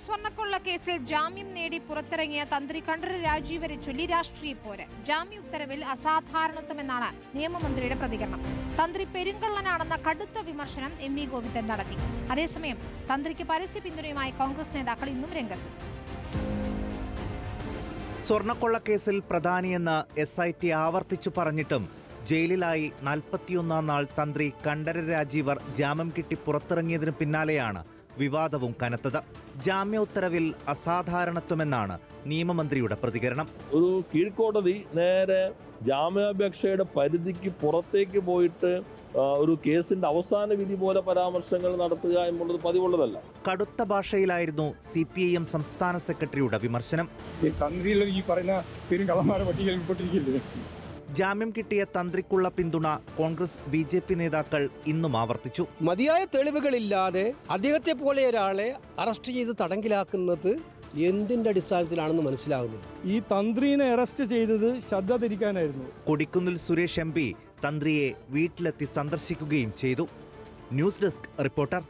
സ്വർണ്ണക്കൊള്ള കേസിൽ ജാമ്യം നേടി പുറത്തിറങ്ങിയ തന്ത്രി കണ്ഠരര് രാജീവരെ ചൊല്ലി രാഷ്ട്രീയ പോര്. ജാമ്യ ഉത്തരവിൽ അസാധാരണത്വമെന്നാണ് നിയമമന്ത്രിയുടെ പ്രതികരണം. തന്ത്രി പെരുങ്കള്ളനാണെന്ന കടുത്ത വിമർശനം എം വി ഗോവിന്ദൻ നടത്തി. അതേസമയം തന്ത്രിക്ക് പരസ്യ പിന്തുണയുമായി കോൺഗ്രസ് നേതാക്കൾ ഇന്നും രംഗത്ത്. സ്വർണ്ണക്കൊള്ളക്കേസിൽ പ്രധാനിയെന്ന് SIT ആവർത്തിച്ചു പറഞ്ഞിട്ടും ജയിലിലായി 41 നാൾ തന്ത്രി കണ്ഠരര് രാജീവർ ജാമ്യം കിട്ടി പുറത്തിറങ്ങിയതിനു പിന്നാലെയാണ് വിവാദവും കനത്തത്. ജാമ്യ ഉത്തരവിൽ അസാധാരണത്വമെന്നാണ് നിയമമന്ത്രിയുടെ പ്രതികരണം. ഒരു കീഴ്ക്കോടതി നേരെ ജാമ്യാപേക്ഷയുടെ പരിധിക്ക് പുറത്തേക്ക് പോയിട്ട് ഒരു കേസിന്റെ അവസാന വിധി പോലെ പരാമർശങ്ങൾ നടത്തുക എന്നുള്ളത് പതിവുള്ളതല്ല. കടുത്ത ഭാഷയിലായിരുന്നു CPIM സംസ്ഥാന സെക്രട്ടറിയുടെ വിമർശനം. ഈ പറയുന്ന പെരുങ്കള്ളന്മാരുടെ പട്ടികയിൽപ്പെട്ടിരിക്കില്ലേ? ജാമ്യം കിട്ടിയ തന്ത്രിക്കുള്ള പിന്തുണ കോൺഗ്രസ് BJP നേതാക്കൾ ഇന്നും ആവർത്തിച്ചു. മതിയായ തെളിവുകളില്ലാതെ അദ്ദേഹത്തെ പോലെ ഒരാളെ അറസ്റ്റ് ചെയ്ത് തടങ്കിലാക്കുന്നത് എന്തിന്റെ അടിസ്ഥാനത്തിലാണെന്ന് മനസ്സിലാകുന്നു. ഈ തന്ത്രിനെ അറസ്റ്റ് ചെയ്തത് ശ്രദ്ധ തിരിക്കാനായിരുന്നു. കൊടിക്കുന്നിൽ സുരേഷ് MP തന്ത്രിയെ വീട്ടിലെത്തി സന്ദർശിക്കുകയും ചെയ്തു. News desk reporter.